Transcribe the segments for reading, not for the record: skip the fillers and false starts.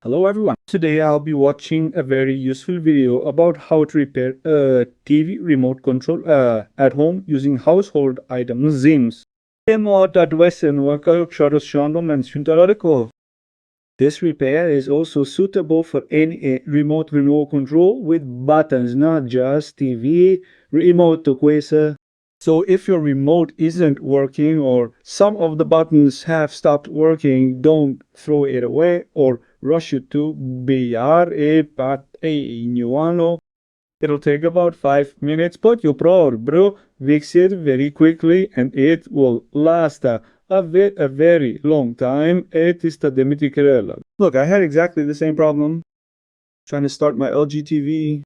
Hello everyone. Today I'll be watching a very useful video about how to repair a TV remote control at home using household items Sims. Remote adressen workshop şu anda mentioned. This repair is also suitable for any remote control with buttons, not just TV remote quasar. So if your remote isn't working or some of the buttons have stopped working, don't throw it away or rush it to BR a new one. It'll take about 5 minutes, but you bro, fix it very quickly and it will last a very long time. It is the demiticarella. Look, I had exactly the same problem trying to start my LG TV.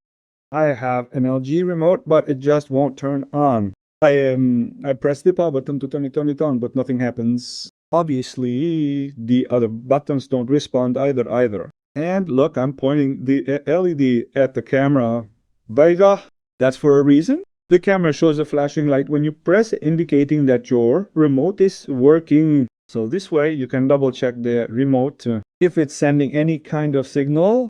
I have an LG remote, but it just won't turn on. I press the power button to turn it on, but nothing happens. Obviously, the other buttons don't respond either. And look, I'm pointing the LED at the camera. Beta, that's for a reason. The camera shows a flashing light when you press, indicating that your remote is working. So this way you can double check the remote if it's sending any kind of signal.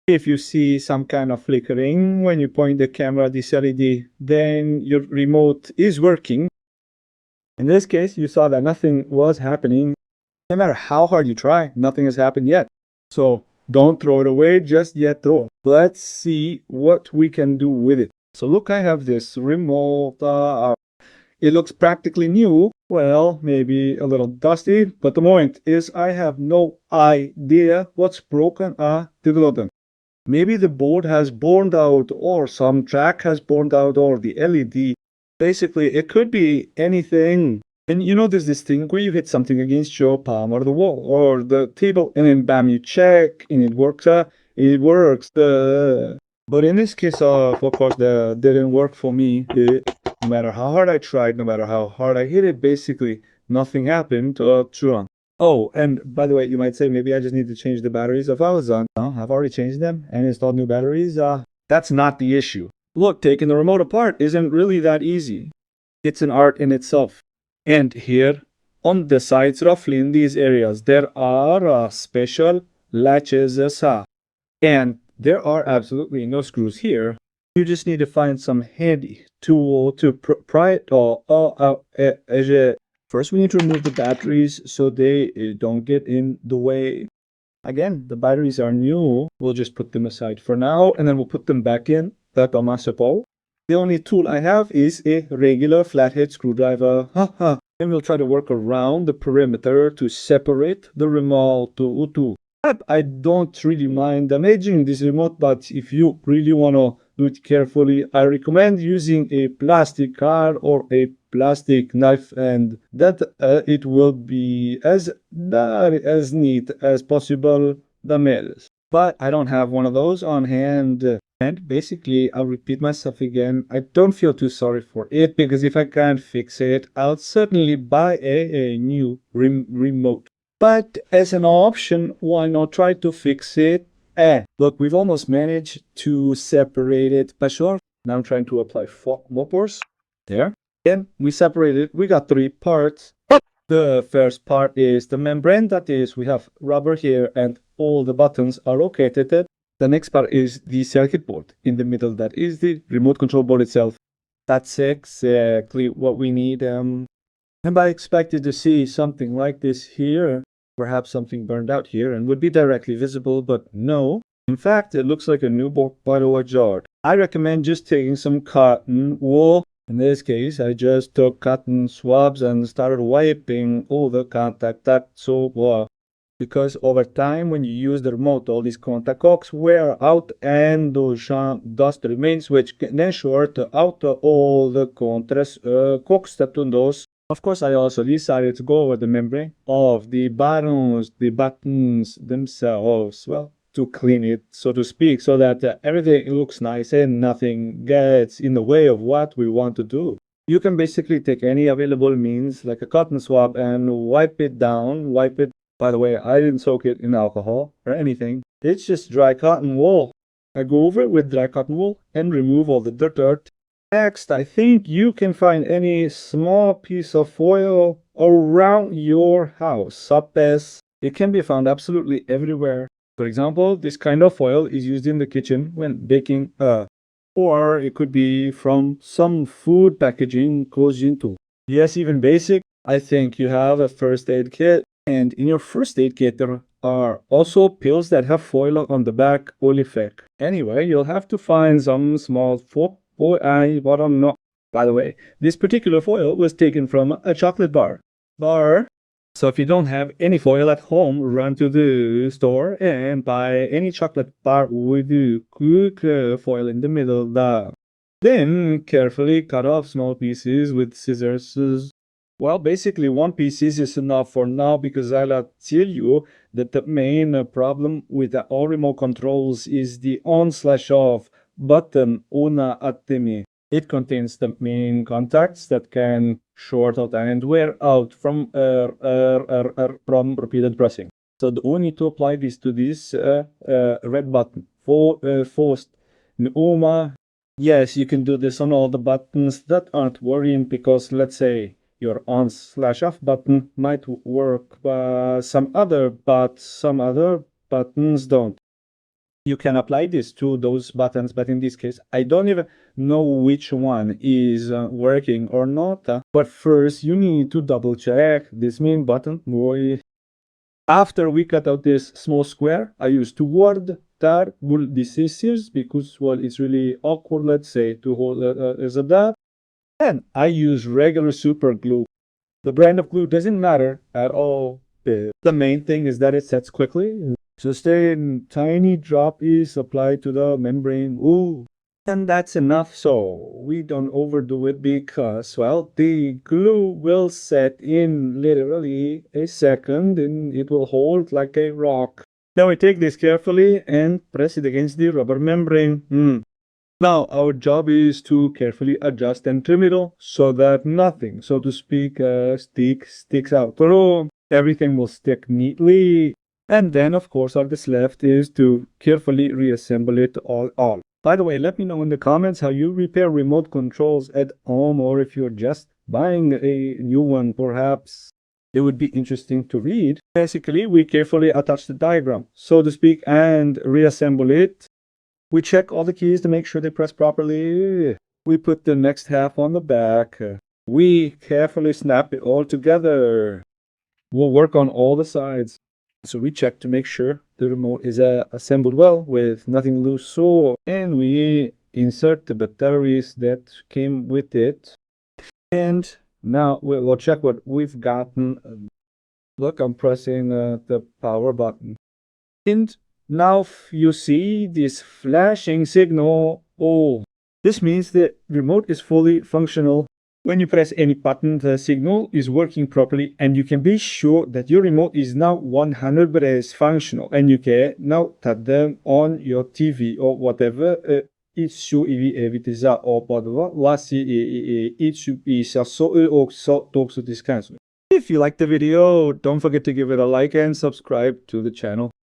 If you see some kind of flickering when you point the camera at this LED, then your remote is working. In this case, you saw that nothing was happening. No matter how hard you try, nothing has happened yet. So don't throw it away just yet though. Let's see what we can do with it. So look, I have this remote. It looks practically new. Well, maybe a little dusty, but the point is I have no idea what's broken. Maybe the board has burned out, or some track has burned out, or the LED. Basically, it could be anything. And you know, there's this thing where you hit something against your palm or the wall or the table, and then bam, you check, and it works. It works. But in this case, of course, that didn't work for me. No matter how hard I tried, no matter how hard I hit it, basically nothing happened. Oh, and by the way, you might say maybe I just need to change the batteries of Amazon. No, I've already changed them and installed new batteries. That's not the issue. Look, taking the remote apart isn't really that easy. It's an art in itself. And here on the sides, roughly in these areas, there are special latches. And there are absolutely no screws here. You just need to find some handy tool to pry it all out. First, we need to remove the batteries so they don't get in the way. Again, the batteries are new. We'll just put them aside for now, and then we'll put them back in. The only tool I have is a regular flathead screwdriver. Then we'll try to work around the perimeter to separate the remote. I don't really mind damaging this remote, but if you really want to do it carefully, I recommend using a plastic card or a plastic knife, and that it will be as neat as possible. The mails. But I don't have one of those on hand. And basically, I'll repeat myself again. I don't feel too sorry for it, because if I can't fix it, I'll certainly buy a new remote. But as an option, why not try to fix it? Look, we've almost managed to separate it. But sure, now I'm trying to apply more force. There. Again, we separated it. We got 3 parts. The first part is the membrane. That is, we have rubber here and all the buttons are located there. The next part is the circuit board. In the middle, that is the remote control board itself. That's exactly what we need. And I expected to see something like this here. Perhaps something burned out here and would be directly visible, but no. In fact, it looks like a new bottle jar. I recommend just taking some cotton wool. In this case, I just took cotton swabs and started wiping all the contact because over time, when you use the remote, all these contact cocks wear out and those dust remains, which can ensure to out all the cocks that on those. Of course, I also decided to go over the membrane of the buttons themselves, well, to clean it, so to speak, so that everything looks nice and nothing gets in the way of what we want to do. You can basically take any available means, like a cotton swab, and wipe it down, By the way, I didn't soak it in alcohol or anything. It's just dry cotton wool. I go over it with dry cotton wool and remove all the dirt. Next, I think you can find any small piece of foil around your house. It can be found absolutely everywhere. For example, this kind of foil is used in the kitchen when baking, or it could be from some food packaging goes into. Yes, even basic. I think you have a first aid kit, and in your first aid kit, there are also pills that have foil on the back, only fake. Anyway, you'll have to find some small foil. What I'm not. By the way, this particular foil was taken from a chocolate bar. So if you don't have any foil at home, run to the store and buy any chocolate bar with the cook foil in the middle. Then carefully cut off small pieces with scissors. Well, basically one piece is enough for now because I'll tell you that the main problem with all remote controls is the on/off button una attimi. It contains the main contacts that can short out and wear out from repeated pressing. So we need to apply this to this red button. First, Uma. Yes, you can do this on all the buttons that aren't worrying because let's say your on/off button might work, but some other buttons don't. You can apply this to those buttons, but in this case, I don't even know which one is working or not. But first, you need to double check this main button. After we cut out this small square, I use two word tar these scissors because, well, it's really awkward, let's say, to hold as a that. And I use regular super glue. The brand of glue doesn't matter at all. The main thing is that it sets quickly. Just a tiny drop is applied to the membrane. Ooh. And that's enough so we don't overdo it because, well, the glue will set in literally a second and it will hold like a rock. Now I take this carefully and press it against the rubber membrane. Now our job is to carefully adjust and trim it all so that nothing, so to speak, sticks out. Everything will stick neatly. And then, of course, all that's left is to carefully reassemble it all. By the way, let me know in the comments how you repair remote controls at home, or if you're just buying a new one, perhaps it would be interesting to read. Basically, we carefully attach the diagram, so to speak, and reassemble it. We check all the keys to make sure they press properly. We put the next half on the back. We carefully snap it all together. We'll work on all the sides. So we check to make sure the remote is assembled well with nothing loose. And we insert the batteries that came with it. And now we'll check what we've gotten. Look, I'm pressing the power button. And now you see this flashing signal. Oh, this means the remote is fully functional. When you press any button, the signal is working properly and you can be sure that your remote is now 100% functional and you can now tap them on your TV or whatever. If you liked the video, don't forget to give it a like and subscribe to the channel.